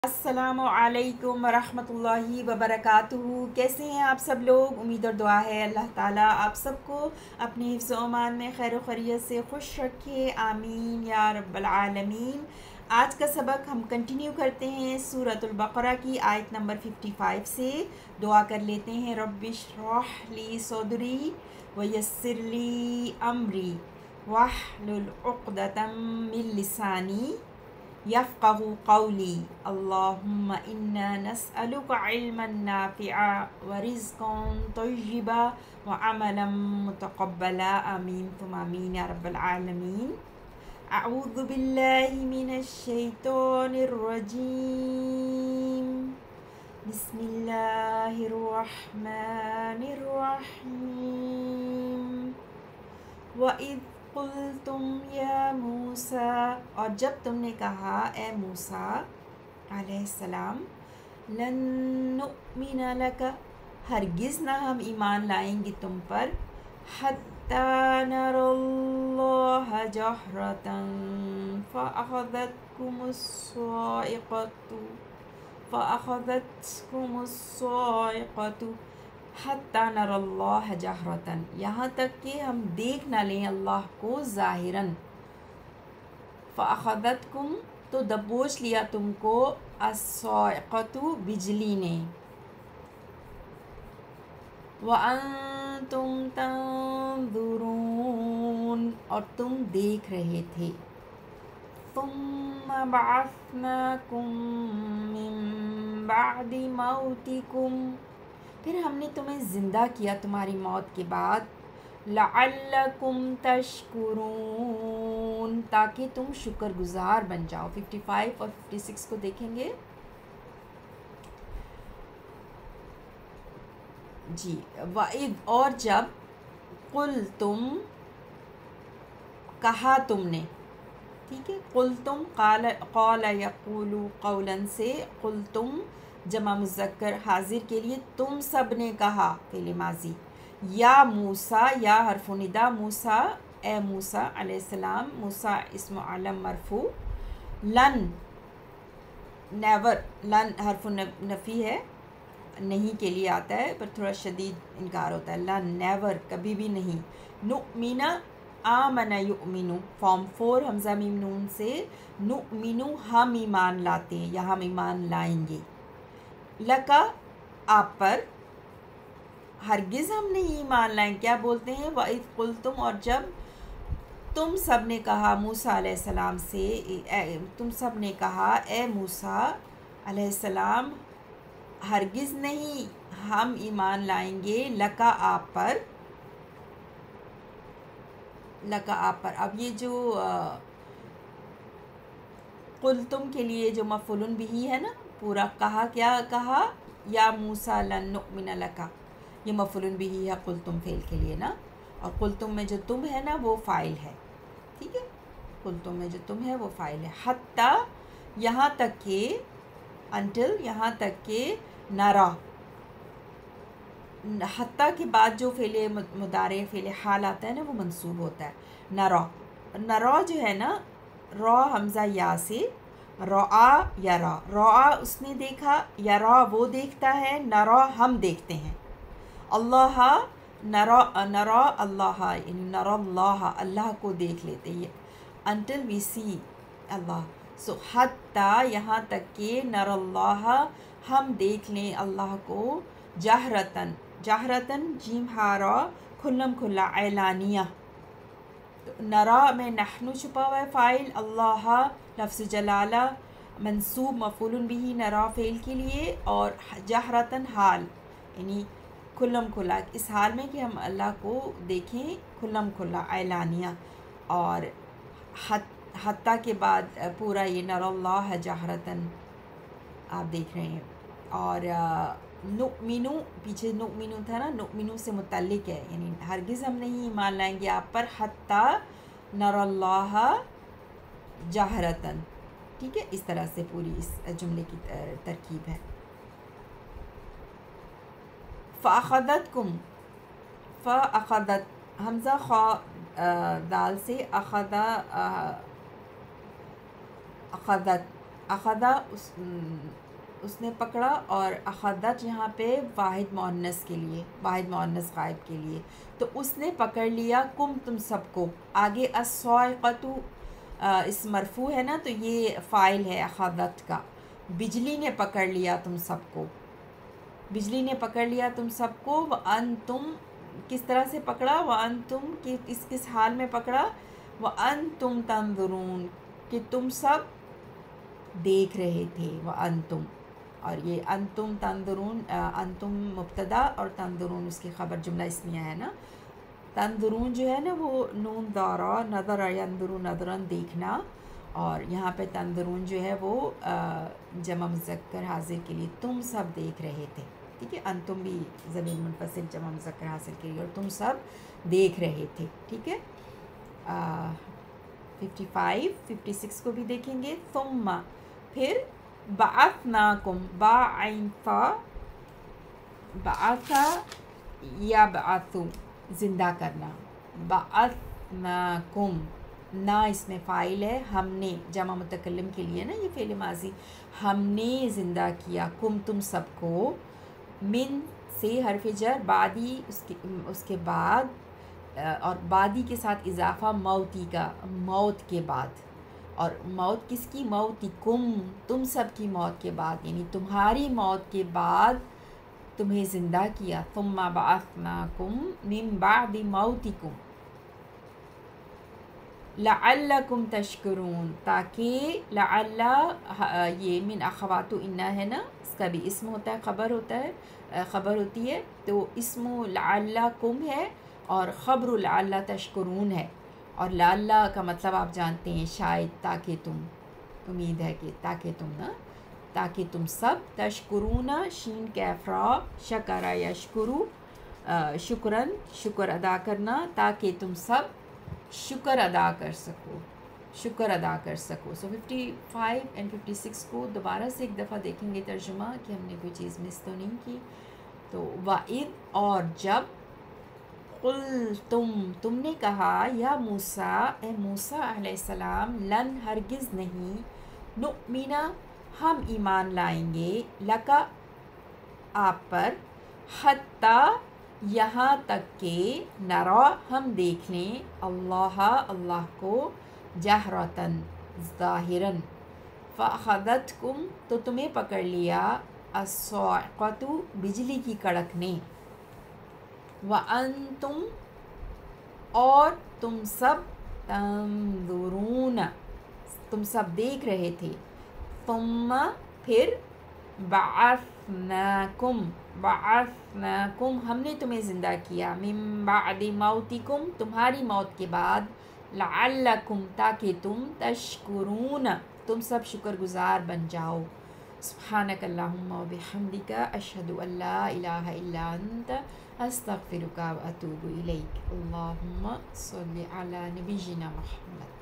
السلام علیکم ورحمۃ اللہ وبرکاتہ۔ کیسے ہیں آپ سب لوگ؟ امید اور دعا ہے اللہ تعالیٰ آپ سب کو اپنے حفظ و امان میں خیر و خیریت سے خوش رکھے، آمین یا رب العالمین۔ آج کا سبق ہم کنٹینیو کرتے ہیں سورۃ البقرہ کی آیت نمبر 55 سے۔ دعا کر لیتے ہیں، رب اشرح لی صدری ویسر لی امری واحلل عقدۃ من لسانی یفقہوا قولی، اللہم انا نسألک علما نافعا ورزقا طیبا وعملا متقبلا، آمین ثم آمین یا رب العالمین۔ اعوذ باللہ من الشیطان الرجیم، بسم اللہ الرحمن الرحیم۔ وَإِذْ قُلْتُمْ يَا مُوسَىٰ، اور جب تم نے کہا اے موسیٰ علیہ السلام، لَن نُؤْمِنَ لَكَ، ہرگز نہ ہم ایمان لائیں گے تم پر، حَتَّىٰ نَرَى اللَّهَ جَهْرَةً فَأَخَذَتْكُمُ الصَّاعِقَةُ حَتَّىٰ نَرَى اللَّهَ جَهْرَةً، یہاں تک کہ ہم دیکھ نہ لیں اللہ کو ظاہراً۔ فَأَخَذَتْكُمْ، تو دبوچ لیا تم کو، الصَّاعِقَةُ بجلی نے، وَأَنْتُمْ تَنْظُرُونَ، اور تم دیکھ رہے تھے۔ ثُمَّ بَعَثْنَاكُمْ مِنْ بَعْدِ مَوْتِكُمْ، پھر ہم نے تمہیں زندہ کیا تمہاری موت کے بعد، لَعَلَّكُمْ تَشْكُرُونَ، تاکہ تم شکر گزار بن جاؤ۔ 55 اور 56 کو دیکھیں گے جی۔ وَإِذْ، اور جب، قُلْتُمْ، کہا تم نے، ٹھیک ہے، قُلْتُمْ قَالَ يَقُولُ قَوْلًا سے، قُلْتُمْ جمع مذکر حاضر کے لیے تم سب نے کہا، فعل ماضی، یا موسیٰ، یا حرف نداء، موسیٰ اے موسیٰ علیہ السلام، موسیٰ اسم علم مرفوع، لن نیور، لن حرف نفی ہے، نہیں کے لیے آتا ہے پر تھوڑا شدید انکار ہوتا ہے، لن نیور، کبھی بھی نہیں، نؤمن آمن یؤمن، فارم 4 حمزہ میم نون سے، نؤمن ہم ایمان لاتے ہیں یا ہم ایمان لائیں گے، لکا آپ پر، ہرگز ہم نہیں ایمان لائیں، کیا بولتے ہیں، وَإِذْ قُلْتُمْ، اور جب تم سب نے کہا موسیٰ علیہ السلام سے، تم سب نے کہا اے موسیٰ علیہ السلام، ہرگز نہیں ہم ایمان لائیں گے، لکا آپ پر، لکا آپ پر۔ اب یہ جو قلتم کے لیے جو مفعول بہ ہے نا، پورا کہا، کیا کہا، یا موسیٰ لن نؤمن لکا، یہ مفعول بہ ہے قلتم فعل کے لیے نا، اور قلتم میں جو تم ہے نا وہ فاعل ہے، ٹھیک ہے، قلتم میں جو تم ہے وہ فاعل ہے، حتیٰ یہاں تک کہ، انٹل یہاں تک کہ، نرا، حتیٰ کے بعد جو فعل مضارع فعل حال آتا ہے نا وہ منصوب ہوتا ہے، نرا، نرا جو ہے نا، را حمزہ یا سے، رعا یرا، رعا اس نے دیکھا، یرا وہ دیکھتا ہے، نرا ہم دیکھتے ہیں، اللہ نرا، نرا اللہ، یعنی نرا اللہ، اللہ کو دیکھ لیتے ہیں، انٹل وی سی اللہ، سو حتیٰ یہاں تک کہ، نرا اللہ ہم دیکھ لیں اللہ کو، جہرتاً، جہرتاً جیم ہارا کھلم کھلا، اعلانیہ، نرا میں نحن چھپا ہوا ہے فاعل، اللہ لفظ جلالہ منصوب مفعول بہ نرا فعل کے لیے، اور جہرتاً حال، یعنی کھلم کھلا، اس حال میں کہ ہم اللہ کو دیکھیں کھلم کھلا، اعلانیہ، اور حتیٰ کے بعد پورا یہ نرا اللہ جہرتاً آپ دیکھ رہے ہیں، اور نؤمنو، پیچھے نؤمنو تھا نا، نؤمنو سے متعلق ہے، یعنی ہرگز ہم نہیں ایمان لائیں گے آپ پر، حتیٰ نرا اللہ جہرتاً، ٹھیک ہے، اس طرح سے پوری اس جملے کی ترکیب ہے۔ فَأَخَذَتْكُمْ، فَأَخَذَتْ حمزہ خا دال سے، اخذ، اخذت، اخذا اس نے پکڑا، اور اخذت یہاں پہ واحد مؤنث کے لیے، واحد مؤنث غائب کے لیے، تو اس نے پکڑ لیا کم تم سب کو. آگے الصاعقۃ اس مرفوع ہے نا، تو یہ فاعل ہے اخذت کا. بجلی نے پکڑ لیا تم سب کو، بجلی نے پکڑ لیا تم سب کو. وَأَنْتُمْ کس طرح سے پکڑا؟ وَأَنْتُمْ کس حال میں پکڑا؟ وَأَنْتُمْ تَنْظُرُونَ کہ تم سب دیکھ رہے تھے. وَأَنْتُمْ، اور یہ انتم تنظرون، انتم مبتدا اور تنظرون اس کی خبر، جملہ اسمیہ ہے نا. تنظرون جو ہے نا وہ نون دارا، نظر ینظر نظراً دیکھنا، اور یہاں پہ تنظرون جو ہے وہ جمع مذکر حاضر کے لیے تم سب دیکھ رہے تھے. ٹھیک ہے، انتم بھی ضمیر منفصل جمع مذکر حاضر کے لیے، اور تم سب دیکھ رہے تھے. ٹھیک ہے، 55 56 کو بھی دیکھیں گے. ثم پھر بعثناکم، با عین فا، بعثا یا بعثو زندہ کرنا. بعثناکم، نا اس میں فاعل ہے، ہم نے جمع متکلم کے لیے نا، یہ فعل ماضی، ہم نے زندہ کیا کم تم سب کو. من سے حرف جر، بعدی اس کے بعد، اور بعدی کے ساتھ اضافہ موتی کا، موت کے بعد. اور موت کس کی؟ موتکم، تم سب کی موت کے بعد، یعنی تمہاری موت کے بعد تمہیں زندہ کیا. ثم بعثناکم من بعد موتکم لعلکم تشکرون، تاکہ لعل یہ من اخوات ان ہے نا، اس کا بھی اسم ہوتا ہے، خبر ہوتا ہے، خبر ہوتی ہے. تو اسم لعلکم ہے اور خبر لعل تشکرون ہے. اور لعل کا مطلب آپ جانتے ہیں، شاید، تاکہ تم، امید ہے کہ تاکہ تم نا، تاکہ تم سب. تشکرون، شین کیف را، شکر یشکرو، شکراً، شکر ادا کرنا، تاکہ تم سب شکر ادا کر سکو، شکر ادا کر سکو. سو 55 اینڈ 56 کو دوبارہ سے ایک دفعہ دیکھیں گے ترجمہ، کہ ہم نے کوئی چیز مس تو نہیں کی. تو وَإِذْ، اور جب، تم نے کہا، یا موسیٰ، اے موسیٰ علیہ السلام، لن ہرگز نہیں، نؤمنا ہم ایمان لائیں گے، لکا آپ پر، حتیٰ یہاں تک کہ، نرا ہم دیکھ لیں، اللہ کو، جہرتاً ظاہراً. فأخذتکم تو تمہیں پکڑ لیا، الصاعقۃ بجلی کی کڑک نے، وانتم اور تم سب، تنظرون تم سب دیکھ رہے تھے. ثم پھر، بعثناکم ہم نے تمہیں زندہ کیا، من بعد موتکم تمہاری موت کے بعد، لعلکم تاکہ تم، تشکرون تم سب شکر گزار بن جاؤ. سبحانک اللہم و بحمدک، اشہد ان لا الہ الا انت، استغفرک و اتوب الیک. اللہم صلی علی نبینا محمد.